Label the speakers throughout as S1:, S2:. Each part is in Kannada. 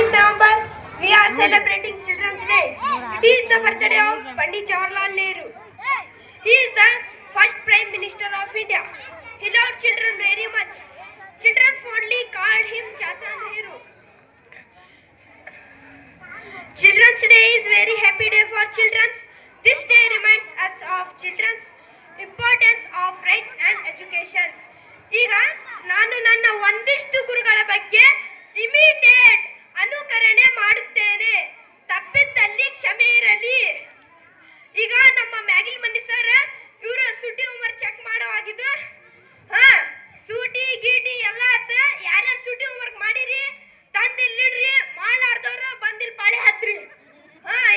S1: 14th November, we are celebrating Children's Day. It is the birthday of Pandit Jawaharlal Nehru. He is the first Prime Minister of India. He loved children very much. Children fondly called him Chacha Nehru. Children's Day is very happy day for children. This day reminds us of children's importance of rights and education. ಈಗ ನಾನು ನನ್ನ ಒಂದಿಷ್ಟು ಗುರುಗಳ ಬಗ್ಗೆ ಇಮಿಟೇಟ್ ಅನುಕರಣೆ ಮಾಡುತ್ತೇನೆ. ತಪ್ಪಿದ್ದಲ್ಲಿ ಕ್ಷಮೆ ಇರಲಿ. ಈಗ ನಮ್ಮ ಮ್ಯಾಗಿಲ್ ಮಂದಿ ಸರ್ ಇವರು ಸೂಟಿ ಹೋಮ್ವರ್ಕ್ ಚೆಕ್ ಮಾಡೋವಾಗಿದ್ದು ಸೂಟಿ ಗೀಟಿ ಎಲ್ಲ ಆತ. ಯಾರ್ಯಾರು ಸೂಟಿ ಹೋಮ್ವರ್ಕ್ ಮಾಡಿರಿ ತಂದಿಲ್ಲಿಡ್ರಿ, ಮಾಡಾರ್ದವ್ರು ಬಂದಿಲ್ ಪಾಳೆ ಹಚ್ಚ್ರಿ.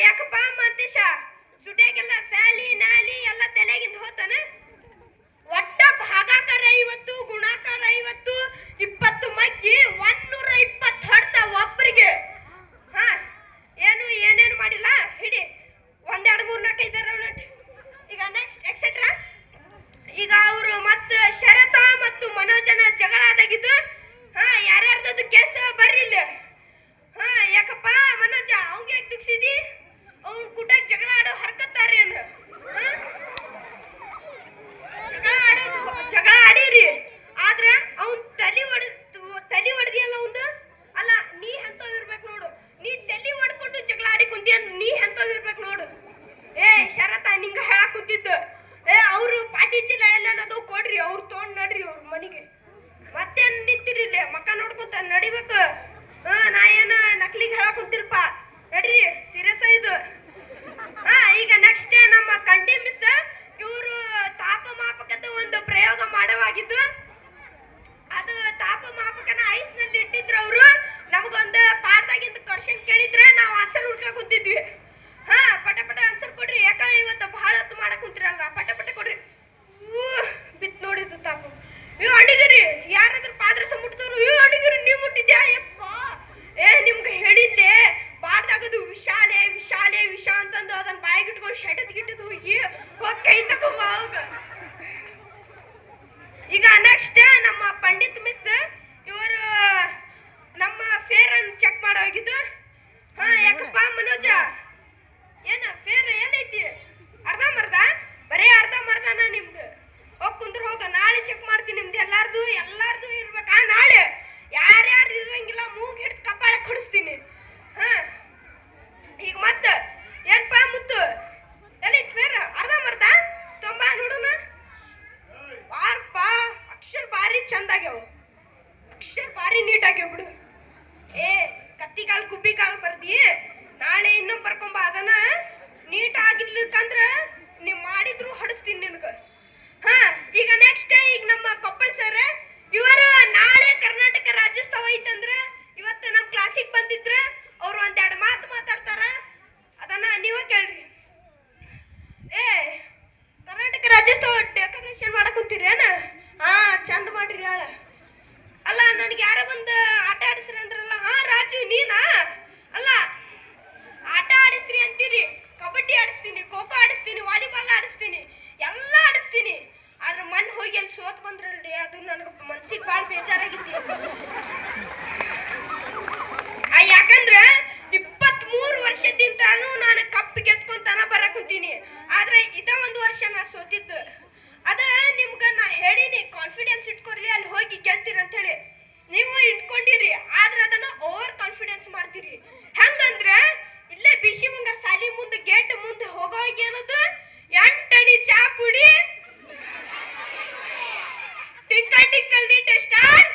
S1: ಯಾಕಪ್ಪ ಮಂತೇಶ ಸುಟಿಯಾಗೆಲ್ಲ ಸ್ಯಾಲಿ ನ್ಯಾಲಿ ಎಲ್ಲ ತಲೆಗಿಂದ ಹೋತಾನ. ಒಟ್ಟ ಭಾಗಾಕಾರ 50 ಗುಣಾಕಾರ 50 20 ಮಗ್ಗಿ 120 ಹೊಡ್ತ ಒಬ್ಬರಿಗೆ. ಏನೇನು ಮಾಡಿಲ್ಲ ಹಿಡಿ 1 2 3 4 5 6 ಈಗ ನೆಕ್ಸ್ಟ್ ಎಕ್ಸೆಟ್ರಾ. ಈಗ ಅವರು ಮತ್ತೆ ಶರತ ಮತ್ತು ಮನೋಜನ ಜಗಳ ಆದಾಗಿದ್ದು ಯಾರ್ಯಾರ್ದದು ಕೇಸ್ ಬರ್ರಿಲ್ಲ. ಯಾಕಪ್ಪ ಮನೋಜ ಅವಂಗೆ ದುಃಖಿಸಿದಿ? ಅವ್ನ ಕೂಟ ಜಗಳ ಆಡೋ ಹರ್ಕತ್ತಾರೆ ಅನ್ನ ಜಗಳ ಆಡಿರಿ. ಆದ್ರ ಅವ್ನ್ ತಲಿ ಹೊಡೆದಿಯಲ್ಲ ಅವಂದು. ಅಲ್ಲ ನೀ ಎಂತವ್ ಇರ್ಬೇಕು ನೋಡು. ನೀ ತಲಿ ಹೊಡ್ಕೊಂಡು ಜಗಳ ಆಡಿ ಕುಂತಿ ನೀ ಎಂತವ್ ಇರ್ಬೇಕು ನೋಡು. ಶರತ ನಿಂಗ ಹೇಳಕ್ ಕೂತಿದ್ದು ಅವರು ಪಾಟಿ ಚೀಲ ಎಲ್ಲ ಅನ್ನೋದು ಕೊಡ್ರಿ, ಅವ್ರು ತೊಗೊಂಡ್ ನಡ್ರಿ ಅವ್ರ ಮನೆಗೆ. ಮತ್ತೇನ್ ನಿಂತಿರಿಲ್ಲ ಮಕ್ಕ ನೋಡ್ಕೊಂತ ನಡಿಬೇಕು. ನಾ ಏನ ನಕ್ಲಿಗೆ ಹೇಳಕ್ ಕುಂತಿಲ್ಪ ನಡ್ರಿ, ಸೀರಿಯಸ್ ಇದು. ಈಗ ನೆಕ್ಸ್ಟ್ ನಮ್ಮ ಕಂಟಿ ಮಿಸ್ ಇವರು ತಾಪಮಾಪಕದ ಒಂದು ಪ್ರಯೋಗ ಮಾಡವಾಗಿದ್ದು. ಅದು ತಾಪಮಾಪಕನ ಐಸ್ ನಲ್ಲಿ ಇಟ್ಟಿದ್ರು. ಅವರು ನಮಗೊಂದು ಪಾಠದಾಗಿಂದ ಕ್ವಶನ್ ಕೇಳಿದ್ರೆ ನಾವು ಆನ್ಸರ್ ಹುಡ್ಕ ಕುಂತಿದ್ವಿ. ಪಟ ಪಟ ಆನ್ಸರ್ ಕೊಡ್ರಿ, ಯಾಕ ಇವತ್ತು ಬಹಳ ಹೊತ್ತು ಮಾಡಕ್ ಕುಂತಿರಲ್ಲ, ಪಟ ಪಟ ಕೊಡ್ರಿ. ಬಿತ್ ನೋಡಿದ್ದು ತಾಪ. ಅಡಿಗಿರಿ ಯಾರಾದ್ರೂ ಪಾದ್ರಸ ಮುಟ್ತವ್ರು, ಅಡಿಗಿರಿ ನೀವು ಮುಟ್ಟಿದ್ಯಾ? ಯಪ್ಪ ನಿಮ್ಗೆ ಹೇಳಿದ್ದೆ ಪಾಠದಾಗದು ವಿಶಾಲೆ ವಿಶಾಲೆ ವಿಷ ಅಂತಂದು ಅದನ್ನ ಬಾಯಿಗೆ ಇಟ್ಕೊಂಡು ಶಟದ್ ಹೋಗಿ ಕೈ ತಕೊಂಬ. ಈಗ ನೆಕ್ಸ್ಟ್ ನಮ್ಮ ಪಂಡಿತ್ ಮಿಸ್ ಇವರು ನಮ್ಮ ಫೇರ್ ಅನ್ನು ಚೆಕ್ ಮಾಡೋಗಿದ್ದು. ಯಾಕಪ್ಪ ಮನೋಜ ಏನ ಫೇರ್ ಏನೈತಿ? ಅರ್ಧ ಬರೀ ಅರ್ಧಂಬರ್ಧನ ನಿಮ್ದು. ಹೋಗ್ ಕುಂದ್ರ ಹೋಗ, ನಾಳೆ ಚೆಕ್ ಮಾಡ್ತೀನಿ ನಿಮ್ದು ಎಲ್ಲಾರ್ದು ಇರ್ಬೇಕಾ. ನಾಳೆ ಯಾರ್ಯಾರು ಇರಂಗಿಲ್ಲ ಮೂಗ್ ಹಿಡ್ದು ಕಪಾಳಕ್ಕೆ ಹೊಡಿಸ್ತೀನಿ. ಈಗ ಮತ್ತೆ ಏನಪ್ಪ ಮುತ್ತು ಎಲ್ಲೈತಿ ಫೇರ್? ಅರ್ಧಂಬರ್ಧ ತೊಂಬ ನೋಡೋಣ. ಬಾರಪ್ಪ, ಅಕ್ಷರ ಭಾರಿ ಚಂದಾಗ್ಯಾವ, ಅಕ್ಷರ ಭಾರಿ ನೀಟ್ ಆಗ್ಯಾವ ಬಿಡು. ಕತ್ತಿ ಕಾಲ್ ಕುಬ್ಬಿ ಕಾಲ್ ಬರ್ದಿ, ನಾಳೆ ಇನ್ನೊಂದು ಬರ್ಕೊಂಬ. ಅದನ್ನ ನೀಟ್ ಆಗಿರ್ಲಿಕ್ಕಂದ್ರ ನೀವು ಮಾಡಿದ್ರು ಹೊಡಿಸ್ತೀನಿ ನಿನಗೆ. ಈಗ ನೆಕ್ಸ್ಟ್ ಈಗ ನಮ್ಮ ಕೊಪ್ಪಳ ಸರ್ ಇವರು ನಾಳೆ ಕರ್ನಾಟಕ ರಾಜ್ಯೋತ್ಸವ ಐತಂದ್ರೆ ಇವತ್ತು ನಮ್ಮ ಕ್ಲಾಸಿಗೆ ಬಂದಿದ್ರೆ ಅವ್ರು ಒಂದೆರಡು ಮಾತು ಮಾತಾಡ್ತಾರ, ಅದನ್ನ ನೀವೇ ಕೇಳ್ರಿ. ಕರ್ನಾಟಕ ರಾಜ್ಯೋತ್ಸವ ಡೆಕೋರೇಷನ್ ಮಾಡಕ್ ಕುಂತೀರೇನ? ಚಂದ ಮಾಡ್ರಿ ಹೇಳ. ಅಲ್ಲ ನನಗೆ ಯಾರ ಬಂದು ಆಟ ಆಡಿಸ್ರಿ ಅಂದ್ರಲ್ಲ. ರಾಜು ನೀನಾ? ಅಲ್ಲ ಆಟ ಆಡಿಸ್ರಿ ಅಂತೀರಿ, ಕಬಡ್ಡಿ ಆಡಿಸ್ತೀನಿ, ಖೋ ಖೋ ಆಡಿಸ್ತೀನಿ, ವಾಲಿಬಾಲ್ ಆಡಿಸ್ತೀನಿ, ಎಲ್ಲ ಆಡಿಸ್ತೀನಿ. ಆದ್ರೆ ಮನ್ ಹೋಗಿ ಅಲ್ಲಿ ಸೋತ್ ಬಂದ್ರಲ್ರಿ, ಅದು ನನಗೆ ಮನ್ಸಿಗೆ ಭಾಳ ಬೇಜಾರಾಗಿತ್ತು. ಯಾಕಂದ್ರೆ 23 ವರ್ಷದಿಂದಾನು ನಾನು ಕಪ್ಪು ಗೆದ್ಕೊಂತಾನ ಬರಕ್ ಕುಂತೀನಿ. ಆದ್ರೆ ಇದ ಒಂದು ವರ್ಷ ನಾ ಸೋತಿದ್ದು. ಅದ ನಿಮ್ಗ ನಾ ಹೇಳಿನಿ, ಕಾನ್ಫಿಡೆನ್ಸ್ ಇಟ್ಕೊರ್ಲಿ, ಅಲ್ಲಿ ಹೋಗಿ ಗೆಲ್ತೀರಿ ಅಂತ ಹೇಳಿ. ನೀವು ಇಟ್ಕೊಂಡಿರಿ, ಆದ್ರೆ ಅದನ್ನ ಓವರ್ ಕಾನ್ಫಿಡೆನ್ಸ್ ಮಾಡ್ತೀರಿ. ಹೆಂಗಂದ್ರೆ ಇಲ್ಲೇ ಬಿಸಿ ಮುಂಗಾರ ಸಾಲಿ ಮುಂದೆ ಗೇಟ್ ಮುಂದೆ ಹೋಗೋಗಿ ಏನದು 8 ಅಡಿ ಚಾ ಪುಡಿ ಟಿಂಕಲ್ ಟಿಂಕಲ್ ಲಿಟಲ್ ಸ್ಟಾರ್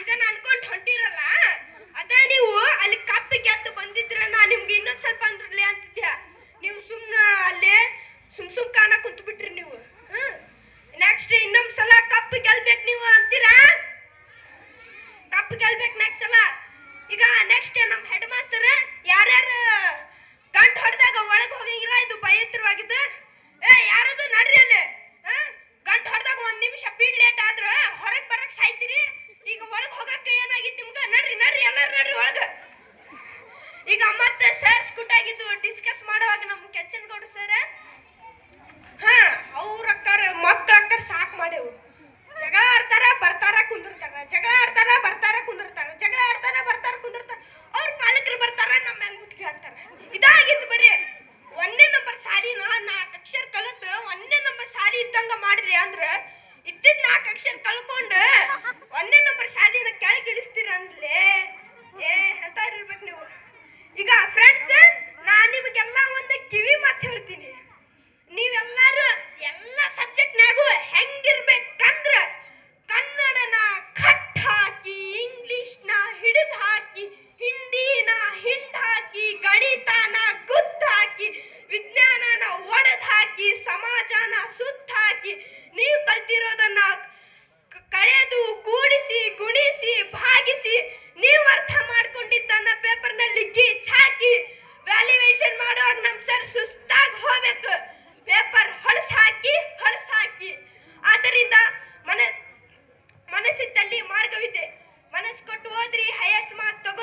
S1: ಇದನ್ನ ಅನ್ಕೊಂಡು ಹೊಂಟಿರಲ್ಲ. ಅದ ನೀವು ಅಲ್ಲಿ ಕಪ್ಪಿ ಗೆದ್ದು ಬಂದಿದ್ರ ನಾ ನಿಮ್ಗೆ ಇನ್ನೊಂದ್ ಸ್ವಲ್ಪ ಅಂದ್ರಲಿ ಅಂತಿದ್ಯಾ. ನೀವು ಸುಮ್ನ ಅಲ್ಲೇ ಸುಮ್ ಕಾಣ ಕುಂತು ಬಿಟ್ರಿ ನೀವು. ನೆಕ್ಸ್ಟ್ ಇನ್ನೊಂದ್ ಸಲ ಕಪ್ಪು ಗೆಲ್ಬೇಕು ನೀವು ಅಂತೀರಾ? ಕಪ್ಪು ಗೆಲ್ಬೇಕು ನೆಕ್ಸ್ಟ್ ಸಲ. ಈಗ ನೆಕ್ಸ್ಟ್ ನಮ್ಮ ಹೆಡ್ ಮಾಸ್ಟರ್ ಯಾರ್ಯಾರು ಗಂಟು ಹೊಡೆದಾಗ ಒಳಗೆ ಹೋಗಂಗಿಲ್ಲ, ಇದು ಭಯತ್ರವಾಗಿದ್ದು. ಯಾರದು ನಡ್ರಿ ಅಲ್ಲೇ. ಗಂಟು ಹೊಡೆದಾಗ 1 ನಿಮಿಷ ಪೀಡ್ ಲೇಟ್ ಆದ್ರ ಹೊರಗೆ ಬರಕ್ ಸಾಯ್ತೀರಿ. ಈಗ ಒಳಗೆ ಹೋಗಕ್ಕೆ ಏನಾಗಿತ್ತು ನಿಮ್ಗೆ? ನಡ್ರಿ ಎಲ್ಲಾರು ನಡ್ರಿ ಒಳಗೆ. ಈಗ ಮತ್ತೆ ಸರ್ ಸ್ಕೂಟಾಗಿದ್ದು ಡಿಸ್ಕಸ್ ಮಾಡುವಾಗ ನಮ್ಮ ಕೆಂಚನಗೌಡ್ರು ಸರ್ ಅವ್ರ ಅಕ್ಕಾರ ಮಕ್ಳ ಅಕ್ಕಾರ ಸಾಕು ಮಾಡೆವು. ಜಗಳ ಆಡ್ತಾರ ಬರ್ತಾರ ಕುಂದಿರ್ತಾರ, ಜಗಳ ಆಡ್ತಾರ ಬರ್ತಾರ ಕುಂದಿರ್ತಾರ, ಜಗಳ ಆಡ್ತಾರ ಬರ್ತಾರ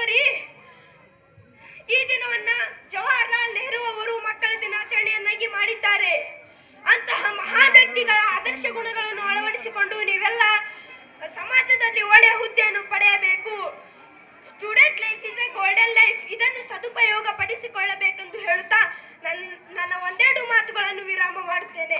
S1: ಜನವರಿ ಈ ದಿನವನ್ನ ಜವಾಹರ್ಲಾಲ್ ನೆಹರು ಅವರು ಮಕ್ಕಳ ದಿನಾಚರಣೆಯನ್ನಾಗಿ ಮಾಡಿದ್ದಾರೆ. ಅಂತಹ ಮಹಾನ್ ವ್ಯಕ್ತಿಗಳ ಆದರ್ಶ ಗುಣಗಳನ್ನು ಅಳವಡಿಸಿಕೊಂಡು ನೀವೆಲ್ಲ ಸಮಾಜದಲ್ಲಿ ಒಳ್ಳೆಯ ಹುದ್ದೆಯನ್ನು ಪಡೆಯಬೇಕು. Student life is A golden life. ಇದನ್ನು ಸದುಪಯೋಗ ಪಡಿಸಿಕೊಳ್ಳಬೇಕೆಂದು ಹೇಳುತ್ತಾ ನನ್ನ ಒಂದೆರಡು ಮಾತುಗಳನ್ನು ವಿರಾಮ ಮಾಡುತ್ತೇನೆ.